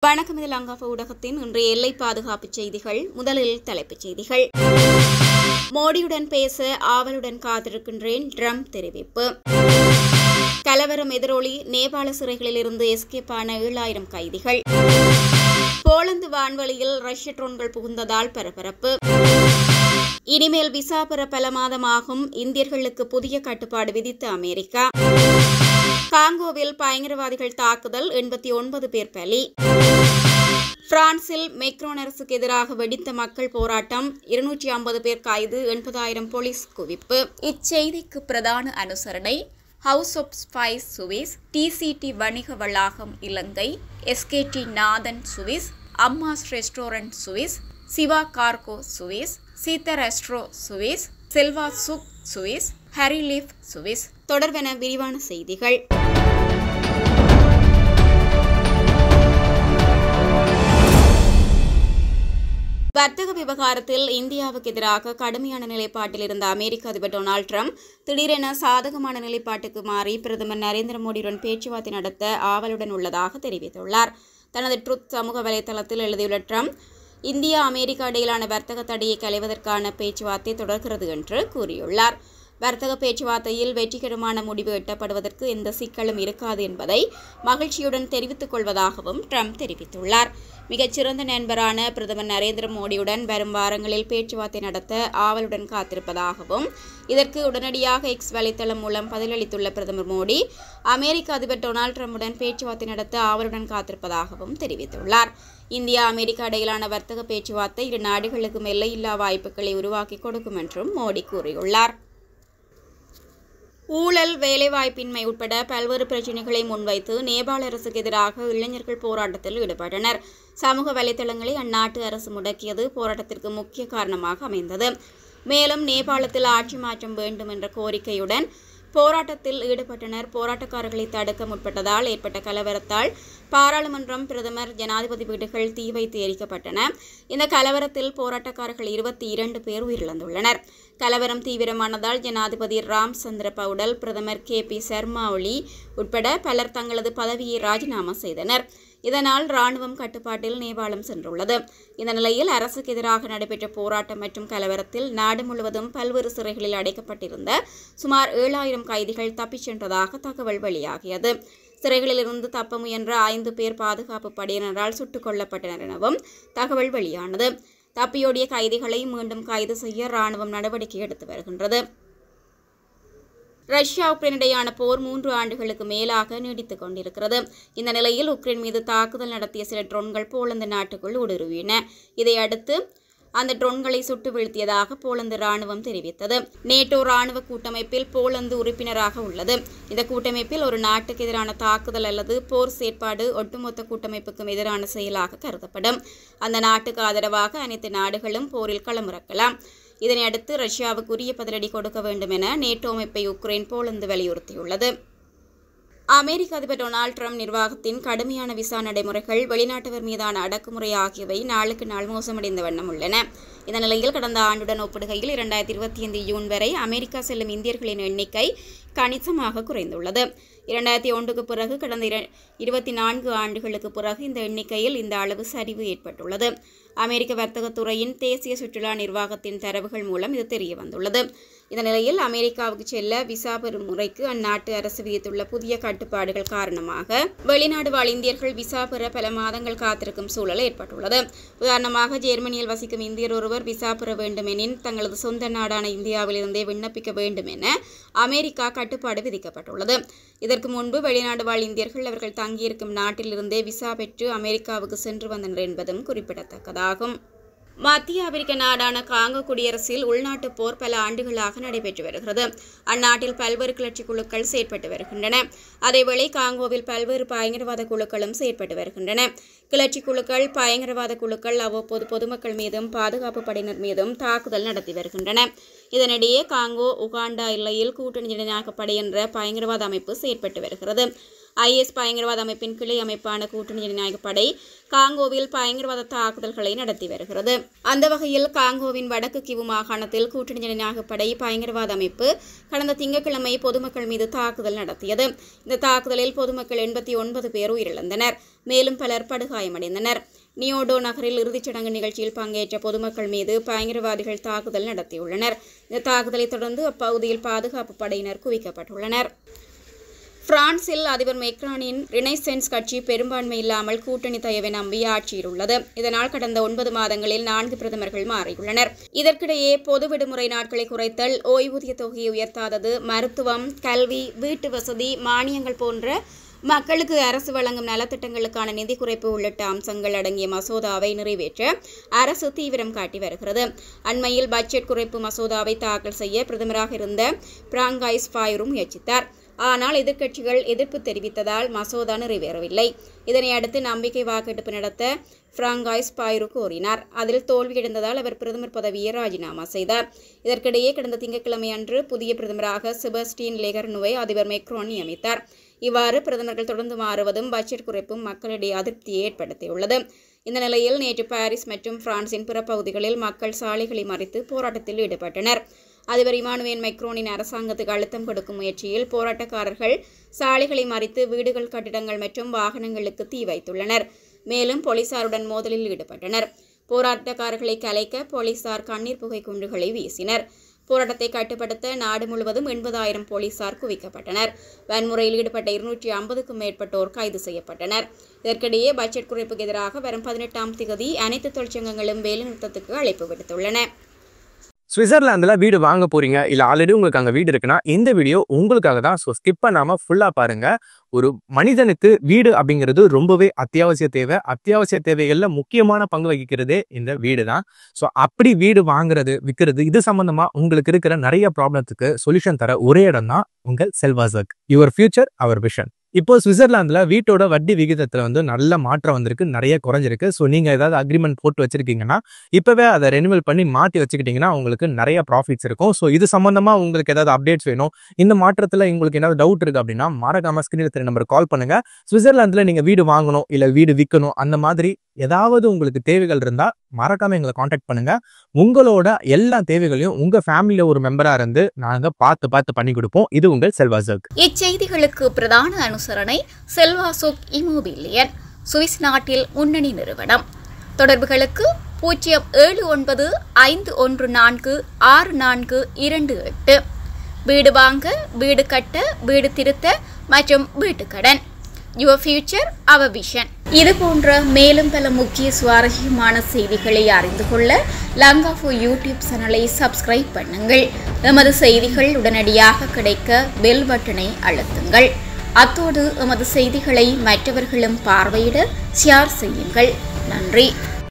வணக்கம். இது லங்காப ஊடகத்தின் இன்றைய எல்லை பாதுகாப்பு செய்திகள். முதலில் தலைப்புச் செய்திகள். மோடியுடன் பேச ஆவலுடன் காத்திருக்கின்றேன், ட்ரம்ப் தெரிவிப்பு. கலவரம் எதிரொலி, நேபாள சிறைகளில் இருந்து எஸ்கேப் ஆன 7000 கைதிகள். போலந்து வான்வெளியில் ரஷ்ய ட்ரோன்கள் புகுந்ததால் பரபரப்பு. இனிமேல் விசா பெற பல மாதமாகும், இந்தியர்களுக்கு புதிய கட்டுப்பாடு விதித்த அமெரிக்கா. காங்கோவில் பயங்கரவாதிகள் தாக்குதல், 89 பேர் பலி. பிரான்சில் மெக்ரோன் அரசுக்கு எதிராக வெடித்த மக்கள் போராட்டம், 250 பேர் கைது, 80,000 போலீஸ் குவிப்பு. இச்செய்திக்கு பிரதான அனுசரணை ஹவுஸ் ஆஃப் ஸ்பைஸ் சுவிஸ், டிசிடி வணிக வளாகம் Ilankai, SKD Nathan Swiss, Ammas restaurant Swiss, Siva cargo Swiss, Seetha resto Swiss, Selva சுக் சுவிஸ், ஹரி லீஃப் சுவிஸ். தொடர்பென விரிவான செய்திகள். வர்த்தக விவகாரத்தில் இந்தியாவுக்கு எதிராக கடுமையான நிலைப்பாட்டில் இருந்த அமெரிக்க அதிபர் டொனால்ட் ட்ரம்ப் திடீரென சாதகமான நிலைப்பாட்டுக்கு மாறி பிரதமர் நரேந்திர மோடியுடன் பேச்சுவார்த்தை நடத்த ஆவலுடன் உள்ளதாக தெரிவித்துள்ளார். தனது ட்ருத் சமூக வலைதளத்தில் எழுதியுள்ள ட்ரம்ப், இந்தியா அமெரிக்கா இடையிலான வர்த்தக தடையை களைவதற்கான பேச்சுவார்த்தை தொடர்கிறது என்று கூறியுள்ளார். வர்த்தக பேச்சுவார்த்தையில் வெற்றிகரமான முடிவு எட்டப்படுவதற்கு எந்த சிக்கலும் இருக்காது என்பதை மகிழ்ச்சியுடன் தெரிவித்துக் கொள்வதாகவும் ட்ரம்ப் தெரிவித்துள்ளார். மிகச்சிறந்த நண்பரான பிரதமர் நரேந்திர மோடியுடன் வரும் வாரங்களில் பேச்சுவார்த்தை நடத்த ஆவலுடன் காத்திருப்பதாகவும், இதற்கு உடனடியாக எக்ஸ் வலைத்தளம் மூலம் பதிலளித்துள்ள பிரதமர் மோடி, அமெரிக்க அதிபர் டொனால்ட் ட்ரம்புடன் பேச்சுவார்த்தை நடத்த ஆவலுடன் காத்திருப்பதாகவும் தெரிவித்துள்ளார். இந்தியா அமெரிக்கா இடையிலான வர்த்தக பேச்சுவார்த்தை இரு நாடுகளுக்கும் எல்லையில்லா வாய்ப்புகளை உருவாக்கி கொடுக்கும் என்றும் மோடி கூறியுள்ளார். ஊழல், வேலைவாய்ப்பின்மை உட்பட பல்வேறு பிரச்சினைகளை முன்வைத்து நேபாள அரசுக்கு எதிராக இளைஞர்கள் போராட்டத்தில் ஈடுபட்டனர். சமூக வலைதளங்களை அந்நாட்டு அரசு முடக்கியது போராட்டத்திற்கு முக்கிய காரணமாக அமைந்தது. மேலும் நேபாளத்தில் ஆட்சி மாற்றம் வேண்டும் என்ற கோரிக்கையுடன் போராட்டத்தில் ஈடுபட்டனர். போராட்டக்காரர்களை தடுக்க முற்பட்டதால் ஏற்பட்ட கலவரத்தால் பாராளுமன்றம், பிரதமர், ஜனாதிபதி வீடுகள் தீ வைத்து எரிக்கப்பட்டன. இந்த கலவரத்தில் போராட்டக்காரர்கள் 22 பேர் உயிரிழந்துள்ளனர். கலவரம் தீவிரமானதால் ஜனாதிபதி ராம் சந்திர பவுடல், பிரதமர் KP சர்மா ஒலி உட்பட பலர் தங்களது பதவியை ராஜினாமா செய்தனர். இதனால் ராணுவம் கட்டுப்பாட்டில் நேபாளம் சென்றுள்ளது. இந்த நிலையில் அரசுக்கு எதிராக நடைபெற்ற போராட்டம் மற்றும் கலவரத்தில் நாடு முழுவதும் பல்வேறு சிறைகளில் அடைக்கப்பட்டிருந்த சுமார் 7000 கைதிகள் தப்பிச் சென்றதாக தகவல் வெளியாகியது. சிறைகளிலிருந்து தப்ப முயன்ற 5 பேர் பாதுகாப்பு படையினரால் சுட்டுக் கொல்லப்பட்டனர் எனவும் தகவல் வெளியானது. தப்பியோடிய கைதிகளை மீண்டும் கைது செய்ய ராணுவம் நடவடிக்கை எடுத்து வருகின்றது. ரஷ்யா உக்ரைன் இடையான போர் 3 ஆண்டுகளுக்கு மேலாக நீடித்துக் கொண்டிருக்கிறது. இந்த நிலையில் உக்ரைன் மீது தாக்குதல் நடத்திய சில ட்ரோன்கள் போலந்து நாட்டுக்குள் ஊடுருவின. இதையடுத்து அந்த ட்ரோன்களை சுட்டு வீழ்த்தியதாக போலந்து ராணுவம் தெரிவித்தது. நேட்டோ ராணுவ கூட்டமைப்பில் போலந்து உறுப்பினராக உள்ளது. இந்த கூட்டமைப்பில் ஒரு நாட்டுக்கு எதிரான தாக்குதல் அல்லது போர் செயற்பாடு ஒட்டுமொத்த கூட்டமைப்புக்கும் எதிரான செயலாக கருதப்படும். அந்த நாட்டுக்கு ஆதரவாக அனைத்து நாடுகளும் போரில் களமிறக்கலாம். இதனையடுத்து ரஷ்யாவுக்கு உரிய பதிலடி கொடுக்க வேண்டும் என நேட்டோ அமைப்பை உக்ரைன், போலந்து வலியுறுத்தியுள்ளது. அமெரிக்க அதிபர் டொனால்ட் ட்ரம்ப் நிர்வாகத்தின் கடுமையான விசா நடைமுறைகள், வெளிநாட்டவர் மீதான அடக்குமுறை ஆகியவை நாளுக்கு நாள் மோசமடைந்த வண்ணம் உள்ளன. இந்த நிலையில் கடந்த ஆண்டுடன் ஒப்பிடுகையில் 2025 ஜூன் வரை அமெரிக்கா செல்லும் இந்தியர்களின் எண்ணிக்கை கணிசமாக குறைந்துள்ளது. 2001க்கு பிறகு கடந்த 24 ஆண்டுகளுக்கு பிறகு இந்த எண்ணிக்கையில் இந்த அளவு சரிவு ஏற்பட்டுள்ளது. அமெரிக்க வர்த்தகத்துறையின் தேசிய சுற்றுலா நிர்வாகத்தின் தரவுகள் மூலம் இது தெரிய வந்துள்ளது. இந்த நிலையில் அமெரிக்காவுக்கு செல்ல விசா பெறும் முறைக்கு அந்நாட்டு அரசு விதித்துள்ள புதிய கட்டுப்பாடுகள் காரணமாக வெளிநாடு வாழ் இந்தியர்கள் விசா பெற பல மாதங்கள் காத்திருக்கும் சூழல் ஏற்பட்டுள்ளது. உதாரணமாக, ஜெர்மனியில் வசிக்கும் இந்தியர் ஒருவர் விசா பெற வேண்டுமெனின் தங்களது சொந்த நாடான இந்தியாவிலிருந்தே விண்ணப்பிக்க வேண்டும் என அமெரிக்கா கட்டுப்பாடு விதிக்கப்பட்டுள்ளது. இதற்கு முன்பு வெளிநாடு வாழ் இந்தியர்கள் அவர்கள் தங்கியிருக்கும் நாட்டிலிருந்தே விசா பெற்று அமெரிக்காவுக்கு சென்று வந்தனர் என்பதும் குறிப்பிடத்தக்கதாகும். மத்திய ஆப்பிரிக்க நாடான காங்கோ குடியரசில் உள்நாட்டு போர் பல ஆண்டுகளாக நடைபெற்று வருகிறது. அந்நாட்டில் பல்வேறு கிளர்ச்சி குழுக்கள் செயற்பட்டு வருகின்றன. அதேவேளை காங்கோவில் பல்வேறு பயங்கரவாத குழுக்களும் செயற்பட்டு வருகின்றன. கிளர்ச்சி குழுக்கள், பயங்கரவாத குழுக்கள் அவ்வப்போது பொதுமக்கள் மீதும் பாதுகாப்பு படையினர் மீதும் தாக்குதல் நடத்தி வருகின்றன. இதனிடையே காங்கோ உகாண்டா எல்லையில் கூட்டணி ஜனநாயக படை என்ற பயங்கரவாத அமைப்பு செயற்பட்டு வருகிறது. IS பயங்கரவாத அமைப்பின் கிளை அமைப்பான கூட்டணி ஜனநாயக படை காங்கோவில் பயங்கரவாத தாக்குதல்களை நடத்தி வருகிறது. அந்த வகையில் காங்கோவின் வடக்கு கிவு மாகாணத்தில் கூட்டணி ஜனநாயக படை பயங்கரவாத அமைப்பு கடந்த திங்கட்கிழமை பொதுமக்கள் மீது தாக்குதல் நடத்தியது. இந்த தாக்குதலில் பொதுமக்கள் 89 பேர் உயிரிழந்தனர். மேலும் பலர் படுகாயமடைந்தனர். நியோடோ நகரில் இறுதிச் சடங்கு நிகழ்ச்சியில் பங்கேற்ற பொதுமக்கள் மீது பயங்கரவாதிகள் தாக்குதல் நடத்தியுள்ளனர். இந்த தாக்குதலை தொடர்ந்து அப்பகுதியில் பாதுகாப்பு படையினர் குவிக்கப்பட்டுள்ளனர். பிரான்சில் அதிபர் மேக்ரானின் ரினைசென்ஸ் கட்சி பெரும்பான்மை இல்லாமல் கூட்டணி தயவை நம்பி ஆட்சியில் உள்ளது. இதனால் கடந்த 9 மாதங்களில் 4 பிரதமர்கள் மாறியுள்ளனர். இதற்கிடையே பொது விடுமுறை நாட்களை குறைத்தல், ஓய்வூதிய தொகையை உயர்த்தாதது, மருத்துவம், கல்வி, வீட்டு வசதி, மானியங்கள் போன்ற மக்களுக்கு அரசு வழங்கும் நலத்திட்டங்களுக்கான நிதி குறைப்பு உள்ளிட்ட அம்சங்கள் அடங்கிய மசோதாவை நிறைவேற்ற அரசு தீவிரம் காட்டி வருகிறது. அண்மையில் பட்ஜெட் குறைப்பு மசோதாவை தாக்கல் செய்ய பிரதமராக இருந்த பிராங்காய்ஸ் பாய்ரு முயற்சித்தார். ஆனால் எதிர்க்கட்சிகள் எதிர்ப்பு தெரிவித்ததால் மசோதா நிறைவேறவில்லை. இதனை அடுத்து நம்பிக்கை வாக்கெடுப்பு நடத்த பிராங்காய்ஸ் பாய்ரு கோரினார். அதில் தோல்வியடைந்ததால் அவர் பிரதமர் பதவியை ராஜினாமா செய்தார். இதற்கிடையே கடந்த திங்கட்கிழமை அன்று புதிய பிரதமராக செபஸ்டியன் லெகர்னுவை அதிபர் மேக்ரான் நியமித்தார். இவ்வாறு பிரதமர்கள் தொடர்ந்து மாறுவதும் பட்ஜெட் குறைப்பும் மக்களிடையே அதிருப்தியை ஏற்படுத்தியுள்ளது. இந்த நிலையில் நேற்று பாரிஸ் மற்றும் பிரான்சின் பிற பகுதிகளில் மக்கள் சாலைகளை மறித்து போராட்டத்தில் ஈடுபட்டனர். அதிபர் இமானுவேல் மேக்ரானின் அரசாங்கத்துக்கு அழுத்தம் கொடுக்கும் முயற்சியில் போராட்டக்காரர்கள் சாலைகளை மறித்து வீடுகள், கட்டிடங்கள் மற்றும் வாகனங்களுக்கு தீ வைத்துள்ளனர். மேலும் போலீசாருடன் மோதலில் ஈடுபட்டனர். போராட்டக்காரர்களை கலைக்க போலீசார் கண்ணீர் புகை குண்டுகளை வீசினர். போராட்டத்தை கட்டுப்படுத்த நாடு முழுவதும் 80,000 போலீசார் குவிக்கப்பட்டனர். வன்முறையில் ஈடுபட்ட 250க்கும் மேற்பட்டோர் கைது செய்யப்பட்டனர். இதற்கிடையே பட்ஜெட் குறைப்புக்கு எதிராக வரும் 18ஆம் தேதி அனைத்து தொழிற்சங்கங்களும் வேலைநிறுத்தத்துக்கு அழைப்பு விடுத்துள்ளன. சுவிட்சர்லாந்துல வீடு வாங்க போறீங்க, இல்ல ஆல்ரெடி உங்களுக்கு அங்க வீடு இருக்குன்னா இந்த வீடியோ உங்களுக்காக தான். ஸோ ஸ்கிப் பண்ணாம ஃபுல்லா பாருங்க. ஒரு மனிதனுக்கு வீடு அப்படிங்கிறது ரொம்பவே அத்தியாவசிய தேவை. அத்தியாவசிய தேவைகள்ல முக்கியமான பங்கு வகிக்கிறதே இந்த வீடு தான். ஸோ அப்படி வீடு வாங்குறது, விற்கிறது, இது சம்பந்தமா உங்களுக்கு இருக்கிற நிறைய ப்ராப்ளத்துக்கு சொல்யூஷன் தர ஒரே இடம் தான் உங்கள் செல்வாசக். Your future our vision. இப்போ சுவிட்சர்லாந்துல வீட்டோட வட்டி விகிதத்துல நல்ல மாற்றம் வந்திருக்கு, நிறைய குறைஞ்சிருக்கு. ஸோ நீங்க ஏதாவது அக்ரிமெண்ட் போட்டு வச்சிருக்கீங்கன்னா இப்பவே அதை ரெனிவல் பண்ணி மாற்றி வச்சுக்கிட்டீங்கன்னா உங்களுக்கு நிறைய ப்ராஃபிட்ஸ் இருக்கும். ஸோ இது சம்பந்தமா உங்களுக்கு ஏதாவது அப்டேட்ஸ் வேணும், இந்த மாற்றத்துல உங்களுக்கு ஏதாவது டவுட் இருக்கு அப்படின்னா மறக்காம ஸ்கிரீன்ல தெரிய நம்பருக்கு கால் பண்ணுங்க. சுவிட்சர்லாந்துல நீங்க வீடு வாங்கணும், இல்ல வீடு விற்கணும், அந்த மாதிரி ஏதாவது உங்களுக்கு தேவைகள் இருந்தா மறக்காம எங்களை காண்டாக்ட் பண்ணுங்க. உங்களோட எல்லா தேவைகளையும் உங்க ஃபேமிலியில ஒரு மெம்பரா இருந்து நாங்க பார்த்து பண்ணி கொடுப்போம். இது உங்கள் செல்வாசக். இச்செய்திகளுக்கு பிரதான அனுசரணை செல்வாசக் இமோபிலியன், சுவிஸ் நாட்டில் முன்னணி நிறுவனம். தொடர்புகளுக்கு 07951464228. வீடு வாங்க, வீடு கட்ட, வீடு திருத்த மற்றும் வீட்டுக்கடன். Your future our vision. இது போன்ற மேலும் பல முக்கிய சுவாரஸ்யமான செய்திகளை அறிந்து கொள்ள லங்காஃபோ யூடியூப் சேனலை சப்ஸ்கிரைப் பண்ணுங்கள். எமது செய்திகள் உடனடியாக கிடைக்க பெல் பட்டனை அழுத்துங்கள். அத்தோடு எமது செய்திகளை மற்றவர்களும் பார்வையிட ஷேர் செய்யுங்கள். நன்றி.